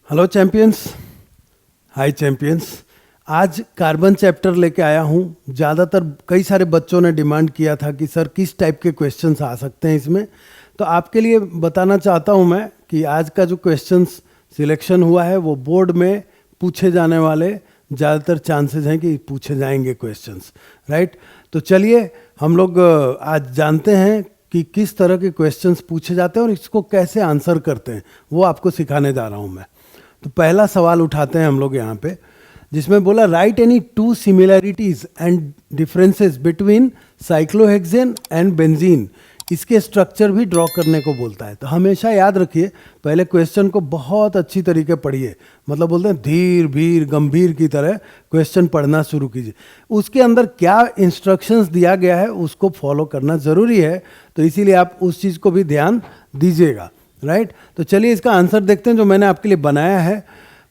Hello champions, हाय champions. आज carbon chapter लेके आया हूँ। ज़्यादातर कई सारे बच्चों ने डिमांड किया था कि सर किस टाइप के क्वेश्चंस आ सकते हैं इसमें, तो आपके लिए बताना चाहता हूँ मैं कि आज का जो क्वेश्चंस सिलेक्शन हुआ है वो बोर्ड में पूछे जाने वाले ज़्यादातर चांसेस हैं कि पूछे जाएंगे क्वेश्चंस, राइट। तो चलिए हम लोग आज जानते हैं कि किस तरह के क्वेश्चंस पूछे जाते हैं और इसको कैसे आंसर करते हैं, वो आपको सिखाने जा रहा हूँ मैं। तो पहला सवाल उठाते हैं हम लोग यहाँ पे, जिसमें बोला right any two similarities and differences between cyclohexane and benzene. इसके स्ट्रक्चर भी ड्रॉ करने को बोलता है। तो हमेशा याद रखिए, पहले क्वेश्चन को बहुत अच्छी तरीके पढ़िए, मतलब बोलते हैं धीर भीर गंभीर की तरह क्वेश्चन पढ़ना शुरू कीजिए। उसके अंदर क्या इंस्ट्रक्शंस दिया गया है उसको फॉलो करना ज़रूरी है, तो इसीलिए आप उस चीज़ को भी ध्यान दीजिएगा, राइट। तो चलिए इसका आंसर देखते हैं जो मैंने आपके लिए बनाया है।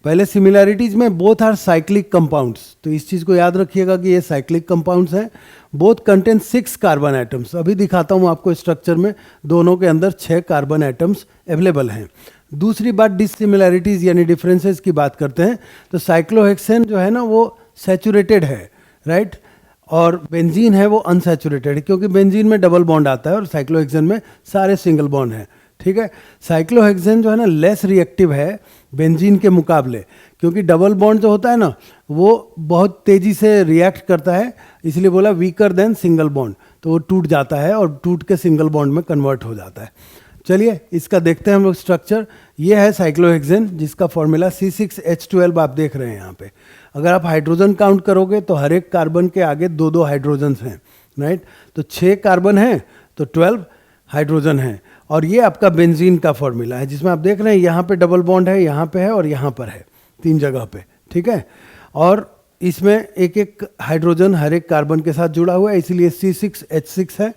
पहले सिमिलैरिटीज में बोथ आर साइक्लिक कंपाउंड्स, तो इस चीज़ को याद रखिएगा कि ये साइक्लिक कंपाउंड्स हैं। Both contain 6 carbon atoms. अभी दिखाता हूँ आपको स्ट्रक्चर में, दोनों के अंदर 6 कार्बन एटम्स अवेलेबल हैं। दूसरी बात डिसिमिलैरिटीज यानी डिफरेंसेस की बात करते हैं, तो साइक्लोहेक्सेन जो है ना वो सैचुरेटेड है, राइट, और बेंजीन है वो अनसैचुरेटेड है, क्योंकि बेंजीन में डबल बॉन्ड आता है और साइक्लोहेक्सेन में सारे सिंगल बॉन्ड हैं, ठीक है। साइक्लोहेक्सेन जो है ना लेस रिएक्टिव है बेंजीन के मुकाबले, क्योंकि डबल बॉन्ड जो होता है ना वो बहुत तेज़ी से रिएक्ट करता है, इसलिए बोला वीकर देन सिंगल बॉन्ड, तो वो टूट जाता है और टूट के सिंगल बॉन्ड में कन्वर्ट हो जाता है। चलिए इसका देखते हैं हम लोग स्ट्रक्चर। ये है साइक्लोहेक्सेन, जिसका फॉर्मूला C6H12 आप देख रहे हैं यहाँ पे। अगर आप हाइड्रोजन काउंट करोगे तो हर एक कार्बन के आगे 2-2 हाइड्रोजन्स हैं, राइट। तो 6 कार्बन हैं तो 12 हाइड्रोजन हैं। और ये आपका बेंजीन का फॉर्मूला है, जिसमें आप देख रहे हैं यहाँ पे डबल बॉन्ड है, यहाँ पे है और यहाँ पर है, 3 जगह पे, ठीक है। और इसमें एक एक हाइड्रोजन हर एक कार्बन के साथ जुड़ा हुआ है, इसीलिए C6H6 है।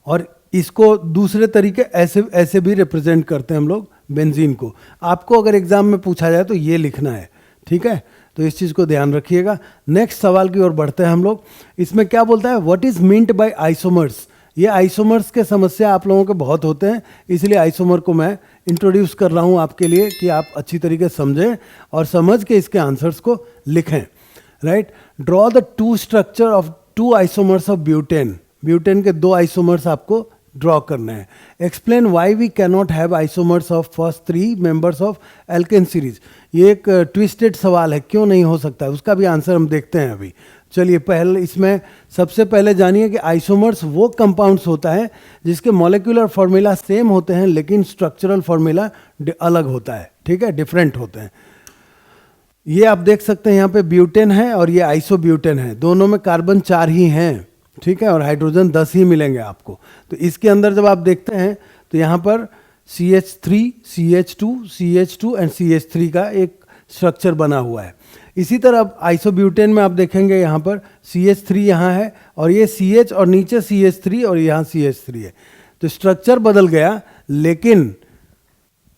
और इसको दूसरे तरीके ऐसे ऐसे भी रिप्रेजेंट करते हैं हम लोग बेंजीन को। आपको अगर एग्जाम में पूछा जाए तो ये लिखना है, ठीक है। तो इस चीज़ को ध्यान रखिएगा। नेक्स्ट सवाल की ओर बढ़ते हैं हम लोग। इसमें क्या बोलता है, what is meant by isomers. ये आइसोमर्स के समस्या आप लोगों के बहुत होते हैं, इसलिए आइसोमर को मैं इंट्रोड्यूस कर रहा हूँ आपके लिए कि आप अच्छी तरीके से समझें और समझ के इसके आंसर्स को लिखें, right. Draw the two structure of 2 isomers of butane. Butane के 2 आइसोमर्स आपको ड्रॉ करना है। Explain why we cannot have isomers of first 3 members of alkane series. ये एक ट्विस्टेड सवाल है, क्यों नहीं हो सकता है, उसका भी आंसर हम देखते हैं अभी। चलिए पहले इसमें सबसे पहले जानिए कि आइसोमर्स वो कंपाउंड्स होता है जिसके मॉलिक्यूलर फार्मूला सेम होते हैं लेकिन स्ट्रक्चरल फार्मूला अलग होता है, ठीक है, डिफरेंट होते हैं। ये आप देख सकते हैं यहाँ पे ब्यूटेन है और ये आइसोब्यूटेन है, दोनों में कार्बन 4 ही हैं, ठीक है, और हाइड्रोजन 10 ही मिलेंगे आपको। तो इसके अंदर जब आप देखते हैं तो यहाँ पर CH3, CH2, CH2 and CH3 का एक स्ट्रक्चर बना हुआ है। इसी तरह आइसोब्यूटेन में आप देखेंगे यहाँ पर CH3 यहाँ है और ये CH और नीचे CH3 और यहाँ CH3 है। तो स्ट्रक्चर बदल गया लेकिन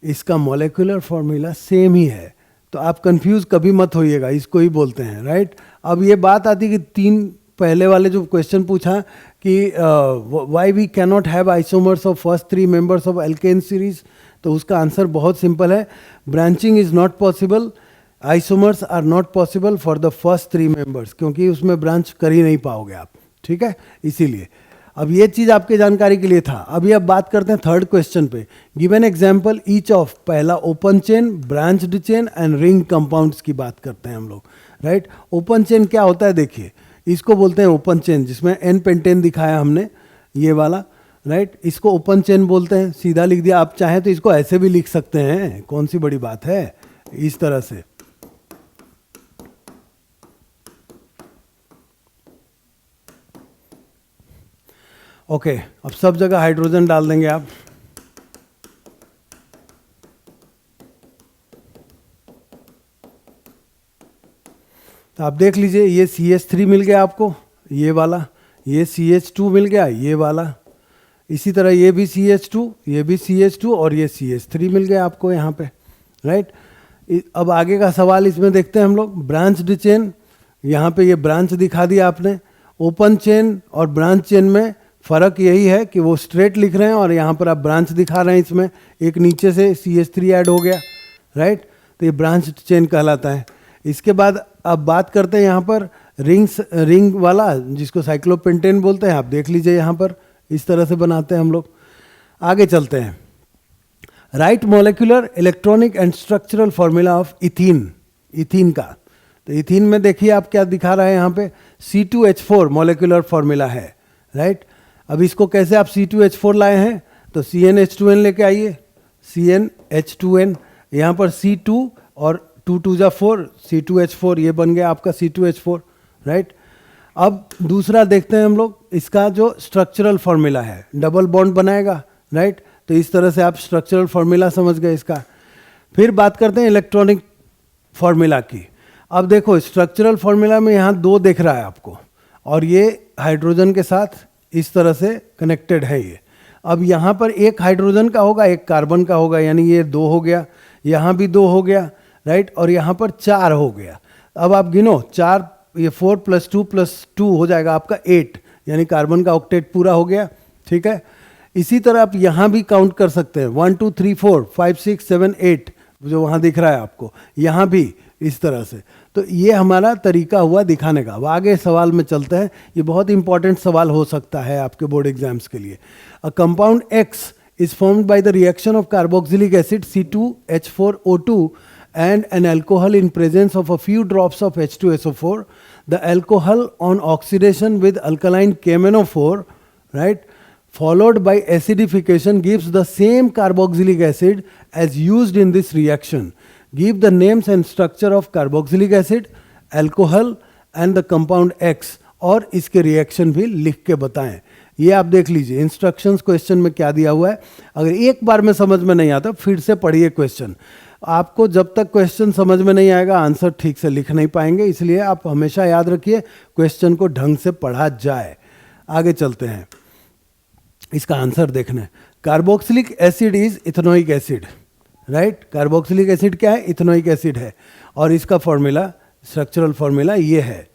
इसका मॉलिक्यूलर फॉर्मूला सेम ही है। तो आप कंफ्यूज कभी मत होइएगा, इसको ही बोलते हैं, राइट। अब ये बात आती कि 3 पहले वाले जो क्वेश्चन पूछा कि why we cannot have isomers of first 3 members of alkane series, तो उसका आंसर बहुत सिंपल है, branching is not possible, isomers are not possible for the first 3 members, क्योंकि उसमें ब्रांच कर ही नहीं पाओगे आप, ठीक है, इसीलिए। अब ये चीज़ आपके जानकारी के लिए था। अभी अब बात करते हैं थर्ड क्वेश्चन पे। गिवन एग्जाम्पल ईच ऑफ, पहला open chain, branched chain and ring compounds की बात करते हैं हम लोग, राइट। ओपन चेन क्या होता है, देखिए इसको बोलते हैं ओपन चेन, जिसमें N पेंटेन दिखाया हमने, ये वाला, राइट। इसको ओपन चेन बोलते हैं, सीधा लिख दिया। आप चाहें तो इसको ऐसे भी लिख सकते हैं, कौन सी बड़ी बात है, इस तरह से। ओके, अब सब जगह हाइड्रोजन डाल देंगे आप। तो आप देख लीजिए, ये CH3 मिल गया आपको, ये वाला, ये CH2 मिल गया, ये वाला, इसी तरह ये भी CH2, ये भी CH2 और ये CH3 मिल गया आपको यहाँ पे, राइट। अब आगे का सवाल इसमें देखते हैं हम लोग। ब्रांच्ड चेन, यहाँ पे ये ब्रांच दिखा दिया आपने। ओपन चेन और ब्रांच चेन में फ़र्क यही है कि वो स्ट्रेट लिख रहे हैं और यहाँ पर आप ब्रांच दिखा रहे हैं, इसमें एक नीचे से CH3 ऐड हो गया, राइट, तो ये ब्रांच चेन कहलाता है। इसके बाद अब बात करते हैं यहाँ पर रिंग वाला, जिसको साइक्लोपेंटेन बोलते हैं। आप देख लीजिए यहाँ पर इस तरह से बनाते हैं हम लोग। आगे चलते हैं। Right molecular electronic and structural formula of ethene, ethene का। तो इथीन में देखिए आप क्या दिखा रहा है यहाँ पे, C2H4 मॉलिक्यूलर फॉर्मूला है, राइट। अब इसको कैसे आप C2H4 लाए हैं, तो CnH2n लेके आइए, CnH2n, यहाँ पर C2 और 2 2 जा 4, C2H4, ये बन गया आपका C2H4, राइट। अब दूसरा देखते हैं हम लोग, इसका जो स्ट्रक्चरल फॉर्मूला है, डबल बॉन्ड बनाएगा, राइट। तो इस तरह से आप स्ट्रक्चरल फॉर्मूला समझ गए इसका। फिर बात करते हैं इलेक्ट्रॉनिक फॉर्मूला की। अब देखो स्ट्रक्चरल फॉर्मूला में यहाँ 2 दिख रहा है आपको, और ये हाइड्रोजन के साथ इस तरह से कनेक्टेड है ये। अब यहाँ पर एक हाइड्रोजन का होगा, एक कार्बन का होगा, यानी ये 2 हो गया, यहाँ भी 2 हो गया, राइट, और यहाँ पर 4 हो गया। अब आप गिनो, 4, ये 4 + 2 + 2 हो जाएगा आपका 8, यानी कार्बन का ऑक्टेट पूरा हो गया, ठीक है। इसी तरह आप यहाँ भी काउंट कर सकते हैं, 1 2 3 4 5 6 7 8, जो वहाँ दिख रहा है आपको, यहाँ भी इस तरह से। तो ये हमारा तरीका हुआ दिखाने का। अब आगे सवाल में चलते हैं, ये बहुत इंपॉर्टेंट सवाल हो सकता है आपके बोर्ड एग्जाम्स के लिए। A compound X is formed by the reaction of carboxylic acid C2H4O2 and an alcohol in presence of a few drops of H2SO4. The alcohol on oxidation with alkaline KMnO4, right, followed by acidification gives the same carboxylic acid as used in this reaction. Give the names and structure of carboxylic acid, alcohol and the compound X, और इसके reaction भी लिख के बताएं। ये आप देख लीजिए इंस्ट्रक्शंस क्वेश्चन में क्या दिया हुआ है। अगर एक बार में समझ में नहीं आता फिर से पढ़िए क्वेश्चन। आपको जब तक क्वेश्चन समझ में नहीं आएगा आंसर ठीक से लिख नहीं पाएंगे, इसलिए आप हमेशा याद रखिए क्वेश्चन को ढंग से पढ़ा जाए। आगे चलते हैं, इसका आंसर देखना। Carboxylic acid is ethanoic acid, right. Carboxylic acid क्या है, इथेनोइक एसिड है, और इसका फॉर्मूला, स्ट्रक्चरल फॉर्मूला ये है,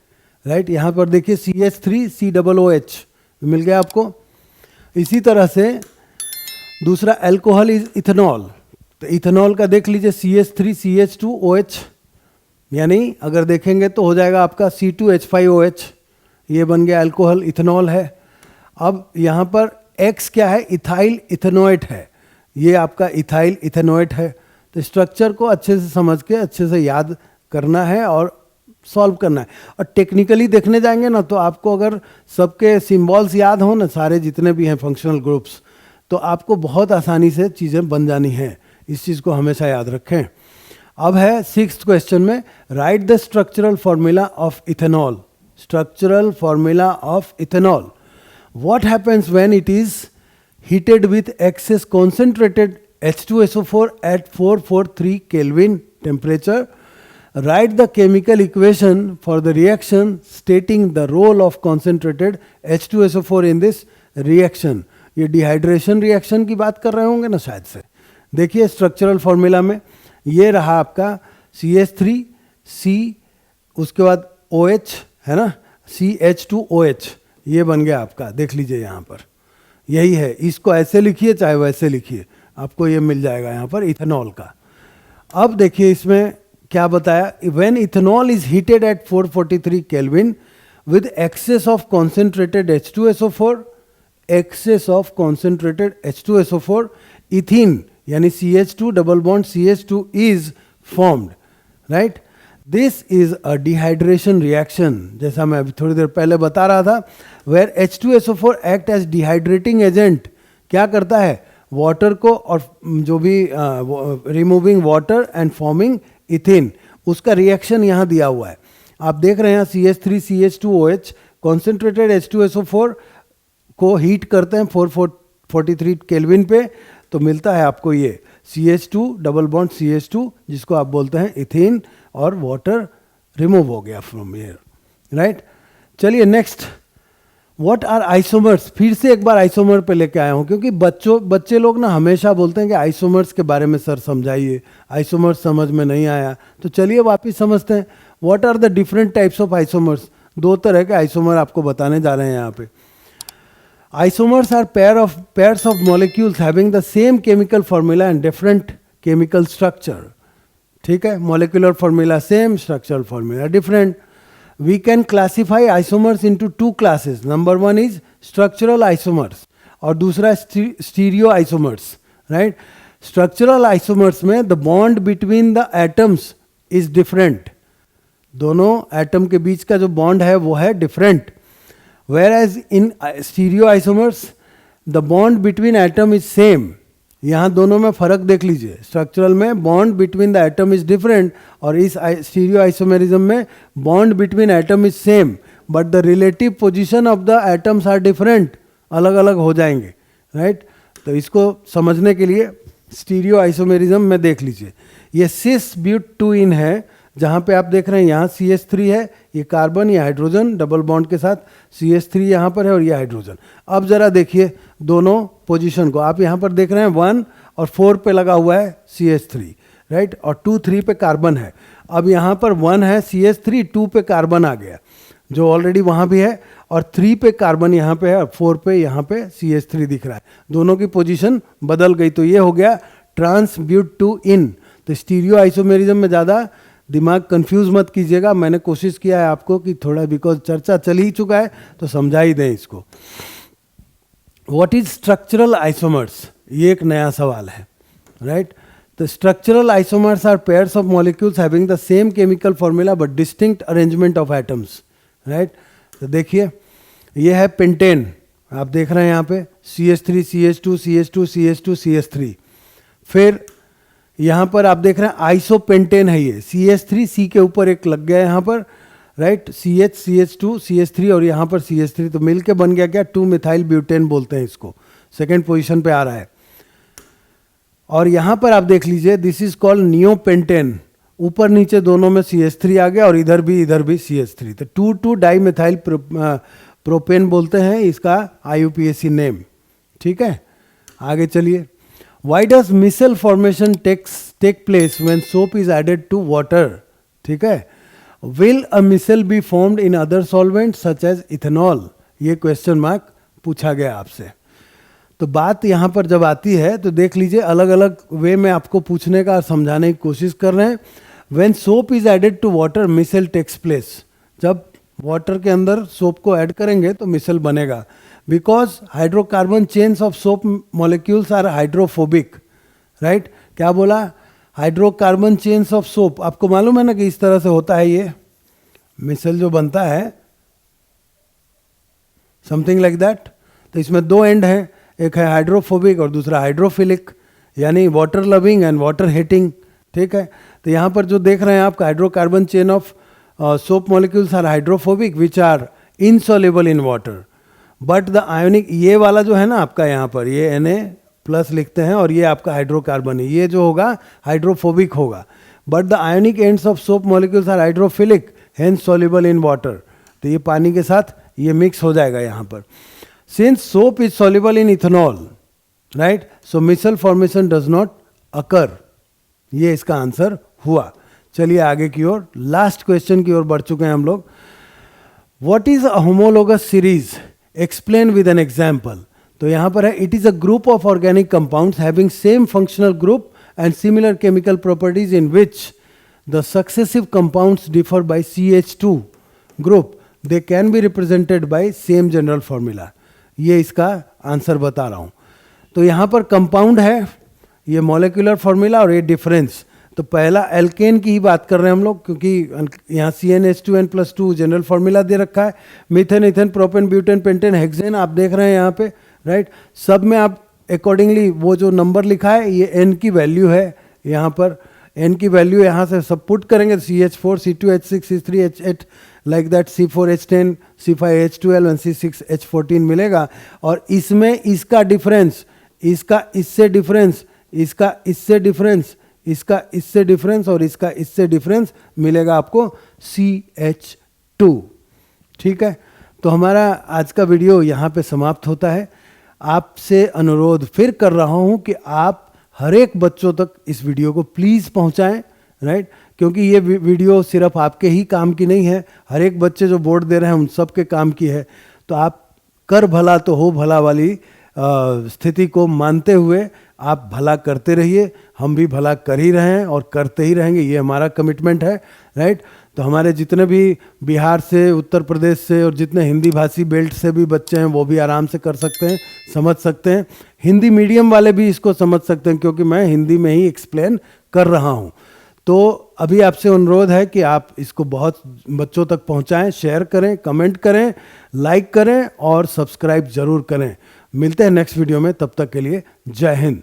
राइट। यहाँ पर देखिए CH3COOH मिल गया आपको। इसी तरह से दूसरा अल्कोहल इज इथेनॉल, तो इथेनॉल का देख लीजिए CH3CH2OH, यानी अगर देखेंगे तो हो जाएगा आपका C2H5OH, ये बन गया अल्कोहल, इथेनॉल है। अब यहाँ पर X क्या है, इथाइल इथेनोएट है, ये आपका इथाइल इथेनोएट है। तो स्ट्रक्चर को अच्छे से समझ के अच्छे से याद करना है और सॉल्व करना है। और टेक्निकली देखने जाएंगे ना तो आपको अगर सबके सिंबल्स याद हो ना, सारे जितने भी हैं फंक्शनल ग्रुप्स, तो आपको बहुत आसानी से चीज़ें बन जानी हैं। इस चीज़ को हमेशा याद रखें। अब है 6th क्वेश्चन में, right the structural formula of ethanol. Structural formula of ethanol, what happens when it is heated with excess concentrated H2SO4 at 443 Kelvin temperature. Write the chemical equation for the reaction stating the role of concentrated H2SO4 in this reaction. ये dehydration reaction की बात कर रहे होंगे ना शायद से। देखिए स्ट्रक्चरल फॉर्मूला में ये रहा आपका CH3C, उसके बाद OH है ना, CH2OH, ये बन गया आपका, देख लीजिए यहाँ पर यही है। इसको ऐसे लिखिए चाहे वैसे लिखिए, आपको ये मिल जाएगा यहाँ पर इथेनॉल का। अब देखिए इसमें क्या बताया, when ethanol is heated at 443 kelvin with excess of concentrated H2SO4, excess of concentrated H2SO4, ethene यानी CH2 double bond CH2 is formed, right. This is a dehydration reaction, जैसा मैं अभी थोड़ी देर पहले बता रहा था, where H2SO4 act as dehydrating agent. क्या करता है, वाटर को और जो भी removing water and forming ethene, उसका रिएक्शन यहाँ दिया हुआ है। आप देख रहे हैं CH3CH2OH कॉन्सेंट्रेटेड H2SO4 को हीट करते हैं 443 केल्विन पे, तो मिलता है आपको ये CH2 डबल बॉन्ड CH2, जिसको आप बोलते हैं इथिन, और वाटर रिमूव हो गया फ्रॉम एयर, राइट। चलिए नेक्स्ट, व्हाट आर आइसोमर्स। फिर से एक बार आइसोमर पे लेके आया हूँ, क्योंकि बच्चे लोग ना हमेशा बोलते हैं कि आइसोमर्स के बारे में सर समझाइए, आइसोमर्स समझ में नहीं आया। तो चलिए वापिस समझते हैं, what are the different types of isomers. 2 तरह के आइसोमर आपको बताने जा रहे हैं यहाँ पे। Isomers are pairs of molecules having the same chemical formula and different chemical structure. ठीक है, molecular formula same, structural formula different. We can classify isomers into two classes. Number one is structural isomers और दूसरा stereo isomers, right? Structural isomers में the bond between the atoms is different. दोनों atom के बीच का जो bond है वो है different. Whereas in stereo isomers the bond between atom is same. यहाँ दोनों में फर्क देख लीजिए. स्ट्रक्चरल में bond between the atom is different और इस स्टीरियो आइसोमेरिज्म में bond between atom is same but the relative position of the atoms are different. अलग अलग हो जाएंगे, राइट? तो इसको समझने के लिए स्टीरियो आइसोमेरिज्म में देख लीजिए. ये सिस ब्यूट 2 है, जहाँ पे आप देख रहे हैं यहाँ CH3 है, ये कार्बन, ये हाइड्रोजन डबल बॉन्ड के साथ CH3 यहाँ पर है और ये हाइड्रोजन. अब जरा देखिए दोनों पोजीशन को. आप यहाँ पर देख रहे हैं 1 और 4 पे लगा हुआ है CH3, राइट? और 2 3 पे कार्बन है. अब यहाँ पर 1 है CH3, 2 पे कार्बन आ गया जो ऑलरेडी वहाँ भी है और 3 पे कार्बन यहाँ पे है और 4 पे यहाँ पे CH3 दिख रहा है. दोनों की पोजीशन बदल गई. तो ये हो गया ट्रांसब्यूट 2. तो स्टीरियो आइसोमेरिज्म में ज़्यादा दिमाग कंफ्यूज मत कीजिएगा. मैंने कोशिश किया है आपको कि थोड़ा, बिकॉज चर्चा चल ही चुका है तो समझा ही दें इसको. व्हाट इज स्ट्रक्चरल आइसोमर्स, ये एक नया सवाल है, राइट? तो structural isomers are pairs of molecules having the same chemical formula but distinct arrangement of atoms, right? तो देखिए ये है पेंटेन, आप देख रहे हैं यहाँ पे CH3 CH2 CH2 CH2 CH3. फिर यहाँ पर आप देख रहे हैं आइसोपेंटेन है, ये CH3 C के ऊपर एक लग गया यहाँ पर, राइट? CH CH2 CH3 और यहाँ पर CH3, तो मिलके बन गया क्या 2-मिथाइल ब्यूटेन बोलते हैं इसको. सेकेंड पोजीशन पे आ रहा है. और यहाँ पर आप देख लीजिए दिस इज कॉल्ड नियोपेंटेन. ऊपर नीचे दोनों में CH3 आ गया और इधर भी CH3. तो 2,2 डाईमिथाइल प्रोपेन बोलते हैं इसका IUPAC नेम. ठीक है, आगे चलिए. Why does micelle formation take place when soap is added to water? ठीक है. Will a micelle be formed in other solvents such as ethanol? ये क्वेश्चन मार्क पूछा गया आपसे. तो बात यहाँ पर जब आती है तो देख लीजिए अलग अलग वे में आपको पूछने का और समझाने की कोशिश कर रहे हैं. When soap is added to water, micelle takes place. जब वाटर के अंदर सोप को ऐड करेंगे तो मिसल बनेगा. Because hydrocarbon chains of soap molecules are hydrophobic, right? क्या बोला? Hydrocarbon chains of soap. आपको मालूम है ना कि इस तरह से होता है ये मिसल जो बनता है, समथिंग लाइक दैट. तो इसमें 2 एंड हैं, एक है हाइड्रोफोबिक और दूसरा हाइड्रोफिलिक, यानी water loving and water hating. ठीक है, तो यहाँ पर जो देख रहे हैं आप hydrocarbon chain of soap molecules are hydrophobic which are insoluble in water. But the ionic, ये वाला जो है ना आपका यहाँ पर ये Na+ लिखते हैं और ये आपका हाइड्रोकार्बन है, ये जो होगा हाइड्रोफोबिक होगा. But the ionic ends of soap molecules are hydrophilic hence soluble in water. तो ये पानी के साथ ये मिक्स हो जाएगा यहाँ पर. Since soap is soluble in ethanol, right, so micelle formation does not occur. ये इसका आंसर हुआ. चलिए आगे की ओर, लास्ट क्वेश्चन की ओर बढ़ चुके हैं हम लोग. What is a homologous series? Explain with an example. तो यहाँ पर है it is a group of organic compounds having same functional group and similar chemical properties in which the successive compounds differ by CH2 group. They can be represented by same general formula. ये इसका answer बता रहा हूँ. तो यहाँ पर compound है, ये मॉलिक्यूलर फॉर्मूला और ये डिफरेंस. तो पहला एल्केन की ही बात कर रहे हैं हम लोग, क्योंकि यहाँ CnH2n+2 जनरल फॉर्मूला दे रखा है. Methane, ethane, propane, butane, pentane, hexane आप देख रहे हैं यहाँ पे, राइट? सब में आप अकॉर्डिंगली वो जो नंबर लिखा है ये n की वैल्यू है. यहाँ पर n की वैल्यू यहाँ से सब पुट करेंगे CH4, C2, H6, C3, H8 like that, C4, H10, C5, H12 and C6, H14 मिलेगा. और इसमें इसका डिफरेंस, इसका इससे डिफरेंस, इसका इससे डिफरेंस, इसका इससे डिफरेंस और इसका इससे डिफरेंस मिलेगा आपको CH2. ठीक है, तो हमारा आज का वीडियो यहाँ पे समाप्त होता है. आपसे अनुरोध फिर कर रहा हूँ कि आप हर एक बच्चों तक इस वीडियो को प्लीज़ पहुँचाएं, राइट? क्योंकि ये वीडियो सिर्फ आपके ही काम की नहीं है, हर एक बच्चे जो बोर्ड दे रहे हैं उन सब के काम की है. तो आप कर भला तो हो भला वाली स्थिति को मानते हुए आप भला करते रहिए. हम भी भला कर ही रहे हैं और करते ही रहेंगे, ये हमारा कमिटमेंट है, राइट। तो हमारे जितने भी बिहार से, उत्तर प्रदेश से और जितने हिंदी भाषी बेल्ट से भी बच्चे हैं वो भी आराम से कर सकते हैं, समझ सकते हैं। हिंदी मीडियम वाले भी इसको समझ सकते हैं क्योंकि मैं हिंदी में ही एक्सप्लेन कर रहा हूँ। तो अभी आपसे अनुरोध है कि आप इसको बहुत बच्चों तक पहुँचाएं, शेयर करें, कमेंट करें, लाइक करें और सब्सक्राइब ज़रूर करें। मिलते हैं नेक्स्ट वीडियो में, तब तक के लिए जय हिंद।